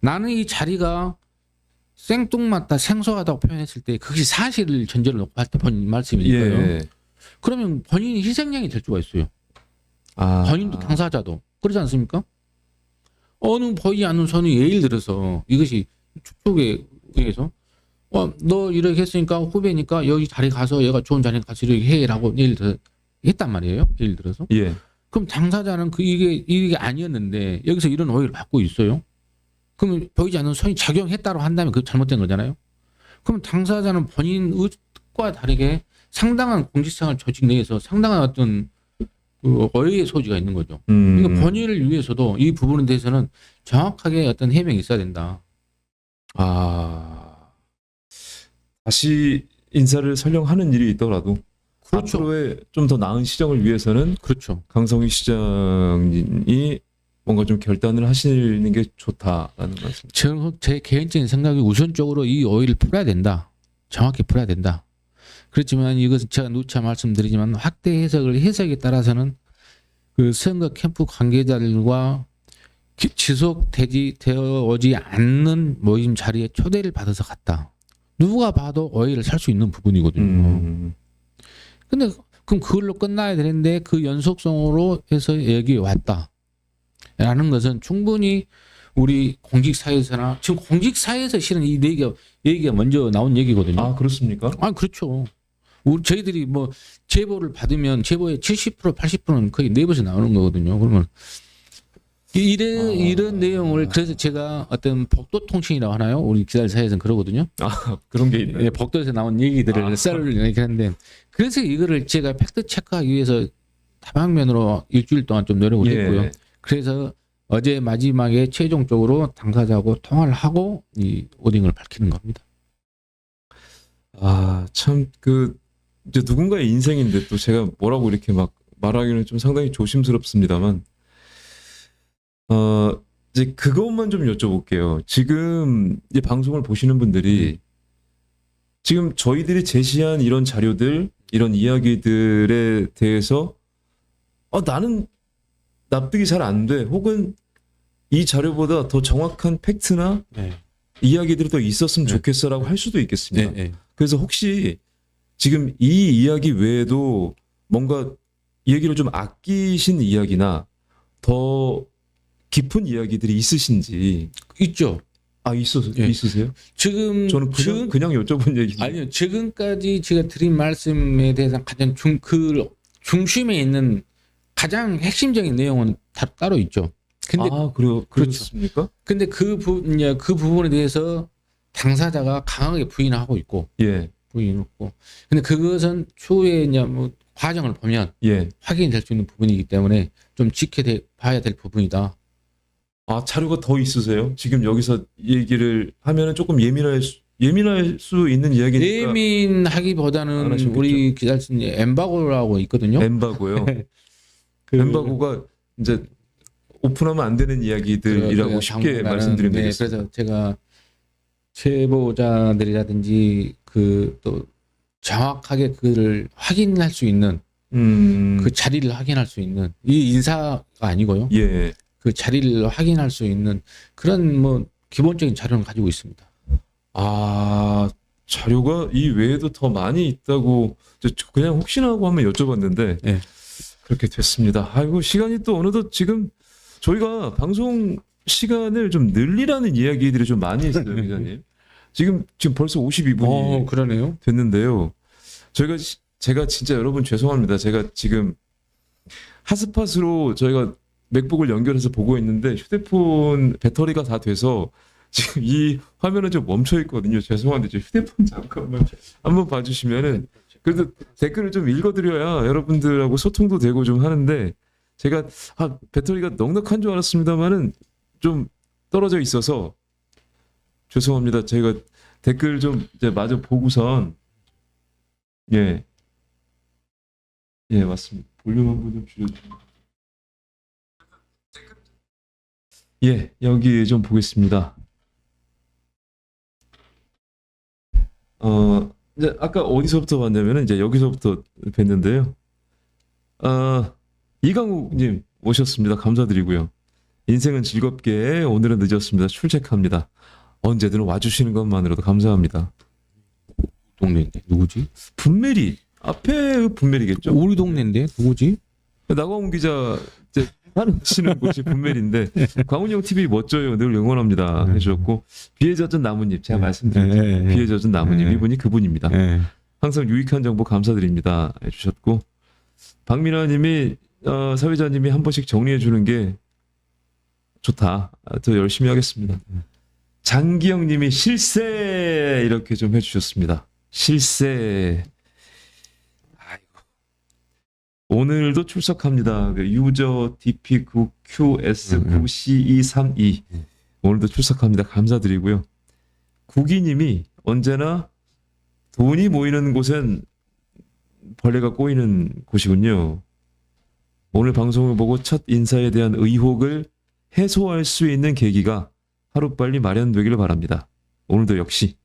나는 이 자리가 생뚱맞다 생소하다고 표현했을 때 그것이 사실을 전제로 놓고 할 때 본인 말씀이니까요. 예. 그러면 본인이 희생양이 될 수가 있어요. 본인도 당사자도 그렇지 않습니까? 어느 보이지 않는 손이 예를 들어서 이것이 축복에 의해서 너 이렇게 했으니까 후배니까 여기 자리 가서 얘가 좋은 자리에 가서 이렇게 해라고 예를 들어 했단 말이에요. 예를 들어서. 예. 그럼 당사자는 이게 아니었는데 여기서 이런 오해를 받고 있어요. 그러면 보이지 않는 손이 작용했다고 한다면 그게 잘못된 거잖아요. 그럼 당사자는 본인 의과 다르게 상당한 공직생활 조직 내에서 상당한 어떤 그 오해의 소지가 있는 거죠. 그러니까 본인을 위해서도 이 부분에 대해서는 정확하게 어떤 해명이 있어야 된다. 다시 인사를 설령 하는 일이 있더라도 그렇죠. 앞으로의 좀 더 나은 시정을 위해서는 그렇죠. 강성희 시장이 뭔가 좀 결단을 하시는 게 좋다라는 말씀. 제 개인적인 생각이 우선적으로 이 오해를 풀어야 된다. 정확히 풀어야 된다. 그렇지만 이것은 제가 누차 말씀드리지만 확대 해석에 따라서는 그 선거 캠프 관계자들과 지속되어 오지 않는 모임 자리에 초대를 받아서 갔다. 누가 봐도 오해를 살 수 있는 부분이거든요. 근데 그럼 그걸로 끝나야 되는데 그 연속성으로 해서 여기에 왔다. 라는 것은 충분히 우리 공직사회에서나 지금 공직사회에서 실은 이 얘기가 먼저 나온 얘기거든요. 그렇습니까? 그렇죠. 저희들이 뭐 제보를 받으면 제보의 70% 80%는 거의 내부에서 나오는 거거든요. 그러면 이런 내용을 그래서 제가 어떤 복도 통신이라고 하나요? 우리 기자사회에서는 그러거든요. 그런 게 있나요? 네, 복도에서 나온 얘기들을 썰을 이렇게 하는데 그래서 이거를 제가 팩트 체크하기 위해서 다방면으로 일주일 동안 좀 노력을 했고요. 그래서 어제 마지막에 최종적으로 당사자하고 통화를 하고 이 오딩을 밝히는 겁니다. 참 이제 누군가의 인생인데 또 제가 뭐라고 이렇게 막 말하기는 좀 상당히 조심스럽습니다만 이제 그것만 좀 여쭤볼게요. 지금 이 방송을 보시는 분들이 지금 저희들이 제시한 이런 자료들, 이런 이야기들에 대해서 나는 납득이 잘 안 돼. 혹은 이 자료보다 더 정확한 팩트나 이야기들이 더 있었으면 좋겠어라고 할 수도 있겠습니다. 그래서 혹시 지금 이 이야기 외에도 뭔가 얘기를 좀 아끼신 이야기나 더 깊은 이야기들이 있으신지. 있죠. 있으세요? 지금 저는 그냥 여쭤본 얘기인데. 아니요. 지금까지 제가 드린 말씀에 대해서 가장 중심에 있는 가장 핵심적인 내용은 따로 있죠. 근데 그렇습니까? 근데 그 부분에 대해서 당사자가 강하게 부인하고 있고. 부인했고. 근데 그것은 추후에 뭐 과정을 보면 확인될 수 있는 부분이기 때문에 좀 지켜봐야 될 부분이다. 자료가 더 있으세요? 지금 여기서 얘기를 하면은 조금 예민할 수 있는 이야기니까. 예민하기보다는 우리 기자님 엠바고라고 있거든요. 엠바고요. 엠바고가 이제 오픈하면 안 되는 이야기들이라고 쉽게 말씀드리면 되겠습니다. 그래서 제가 제보자들이라든지 또 정확하게 그를 확인할 수 있는 그 자리를 확인할 수 있는 이 인사가 아니고요. 그 자리를 확인할 수 있는 그런 뭐 기본적인 자료는 가지고 있습니다. 자료가 이 외에도 더 많이 있다고 그냥 혹시나 하고 한번 여쭤봤는데 그렇게 됐습니다. 시간이 또 어느덧 지금 저희가 방송 시간을 좀 늘리라는 이야기들이 좀 많이 있어요, 기자님. 지금 벌써 52분이 그러네요. 됐는데요. 제가 진짜 여러분 죄송합니다. 제가 지금 핫스팟으로 저희가 맥북을 연결해서 보고 있는데 휴대폰 배터리가 다 돼서 지금 이 화면은 좀 멈춰 있거든요. 죄송한데 저 휴대폰 잠깐만 한번 봐주시면은 그래도 댓글을 좀 읽어드려야 여러분들하고 소통도 되고 좀 하는데 제가 배터리가 넉넉한 줄 알았습니다만은 좀 떨어져 있어서 죄송합니다. 제가 댓글 좀 이제 마저 보고선 예 맞습니다. 볼륨 한번 좀 줄여주세요. 예, 여기 좀 보겠습니다. 이제 아까 어디서부터 봤냐면은 이제 여기서부터 뵀는데요. 이강욱님 오셨습니다. 감사드리고요. 인생은 즐겁게 오늘은 늦었습니다. 출첵합니다. 언제든 와주시는 것만으로도 감사합니다. 동네인데 누구지? 분메리 앞에 분메리겠죠? 우리 동네인데 누구지? 나광훈 기자 이제 하시는 곳이 분메리인데 광훈형 TV 멋져요. 늘 응원합니다. 해주셨고 비에 젖은 나뭇잎 제가 말씀드렸죠. 비에 젖은 나뭇잎 이분이 그분입니다. 항상 유익한 정보 감사드립니다. 해주셨고 박민아님이 사회자님이 한 번씩 정리해 주는 게 좋다. 더 열심히 하겠습니다. 장기영님이 실세 이렇게 좀 해주셨습니다. 실세. 오늘도 출석합니다. 유저 DP9QS9C232 오늘도 출석합니다. 감사드리고요. 구기님이 언제나 돈이 모이는 곳엔 벌레가 꼬이는 곳이군요. 오늘 방송을 보고 첫 인사에 대한 의혹을 해소할 수 있는 계기가 하루빨리 마련되기를 바랍니다. 오늘도 역시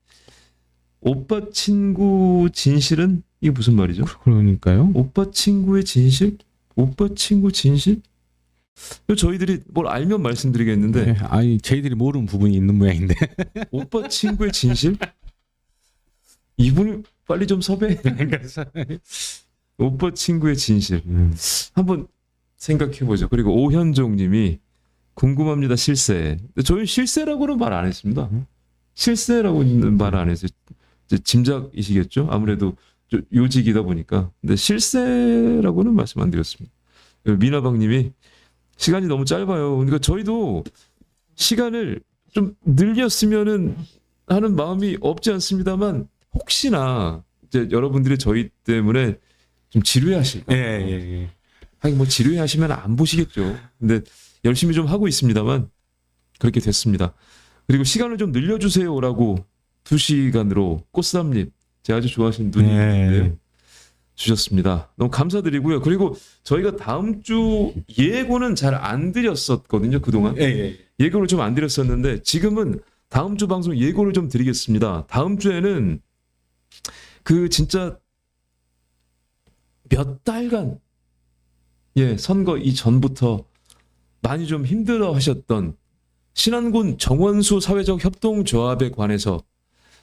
오빠 친구 진실은 이게 무슨 말이죠? 그러니까요. 오빠 친구의 진실? 오빠 친구 진실? 저희들이 뭘 알면 말씀드리겠는데 네, 아니 저희들이 모르는 부분이 있는 모양인데 오빠 친구의 진실? 이분을 빨리 좀 섭외. 오빠 친구의 진실. 한번 생각해보죠. 그리고 오현종님이 궁금합니다. 실세. 저희 실세라고는 말 안 했습니다. 실세라고는 말 안 했어요. 짐작이시겠죠? 아무래도 요직이다 보니까. 근데 실세라고는 말씀 안 드렸습니다. 미나방님이 시간이 너무 짧아요. 그러니까 저희도 시간을 좀 늘렸으면은 하는 마음이 없지 않습니다만 혹시나 이제 여러분들이 저희 때문에 좀 지루해하실까? 하긴 뭐 지루해하시면 안 보시겠죠. 근데 열심히 좀 하고 있습니다만 그렇게 됐습니다. 그리고 시간을 좀 늘려주세요라고 2시간으로 꽃삼잎 제가 아주 좋아하시는 누님인데요. 주셨습니다. 너무 감사드리고요. 그리고 저희가 다음 주 예고는 잘 안 드렸었거든요. 그동안 예고를 좀 안 드렸었는데 지금은 다음 주 방송 예고를 좀 드리겠습니다. 다음 주에는 그 진짜 몇 달간 선거 이전부터 많이 좀 힘들어 하셨던 신안군 정원수 사회적 협동조합에 관해서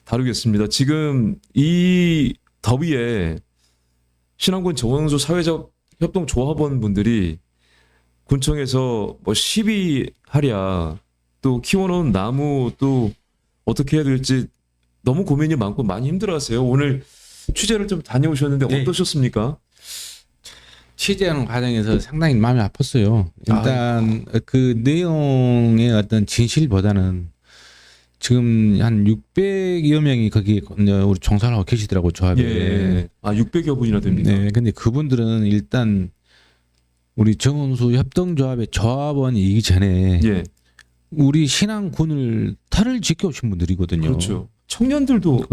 다루겠습니다. 지금 이 더위에 신안군 정원수 사회적 협동조합원 분들이 군청에서 뭐 시위하랴 또 키워놓은 나무 또 어떻게 해야 될지 너무 고민이 많고 많이 힘들어하세요. 오늘 취재를 좀 다녀오셨는데 어떠셨습니까? 취재하는 과정에서 상당히 마음이 아팠어요. 일단 그 내용의 어떤 진실보다는 지금 한 600여 명이 거기 우리 종사하고 계시더라고 조합에. 600여 분이나 됩니다. 네, 근데 그분들은 일단 우리 정원수 협동조합의 조합원이기 전에 우리 신안군을 탈을 지켜오신 분들이거든요. 그렇죠. 청년들도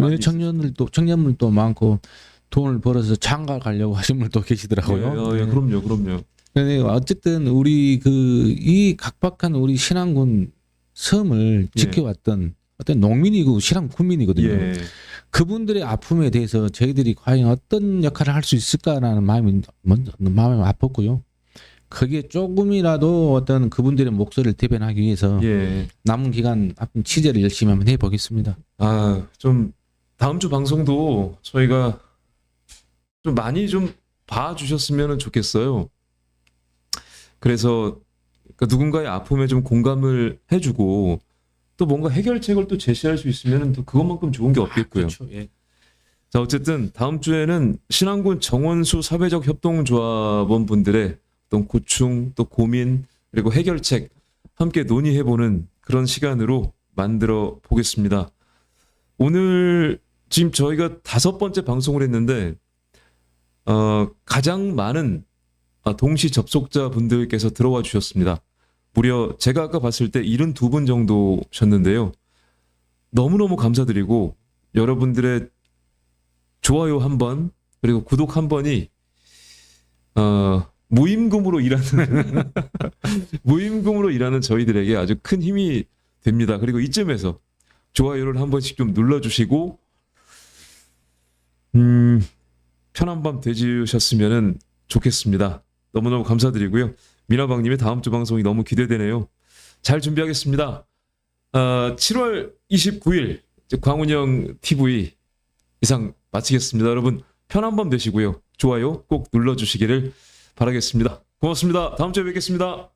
청년들도 많고 돈을 벌어서 장가 가려고 하신 분도 계시더라고요. 그럼요. 근데 어쨌든 우리 이 각박한 우리 신안군 섬을 지켜왔던 어떤 농민이고 신안 군민이거든요. 그분들의 아픔에 대해서 저희들이 과연 어떤 역할을 할 수 있을까라는 마음이 아팠고요. 그게 조금이라도 어떤 그분들의 목소리를 대변하기 위해서 남은 기간 취재를 열심히 한번 해보겠습니다. 좀 다음 주 방송도 저희가 좀 많이 좀 봐주셨으면 좋겠어요. 그래서 누군가의 아픔에 좀 공감을 해주고 또 뭔가 해결책을 또 제시할 수 있으면 또 그것만큼 좋은 게 없겠고요. 그렇죠. 자, 어쨌든 다음 주에는 신안군 정원수 사회적 협동조합원 분들의 어떤 고충 또 고민 그리고 해결책 함께 논의해보는 그런 시간으로 만들어 보겠습니다. 오늘 지금 저희가 5번째 방송을 했는데 가장 많은 동시 접속자 분들께서 들어와 주셨습니다. 무려 제가 아까 봤을 때 72분 정도셨는데요. 너무너무 감사드리고 여러분들의 좋아요 한 번 그리고 구독 한 번이 무임금으로 일하는 무임금으로 일하는 저희들에게 아주 큰 힘이 됩니다. 그리고 이쯤에서 좋아요를 한 번씩 좀 눌러주시고 편한 밤 되주셨으면 좋겠습니다. 너무너무 감사드리고요. 미나방님의 다음 주 방송이 너무 기대되네요. 잘 준비하겠습니다. 7월 29일 광운영 TV 이상 마치겠습니다. 여러분 편한 밤 되시고요. 좋아요 꼭 눌러주시기를 바라겠습니다. 고맙습니다. 다음 주에 뵙겠습니다.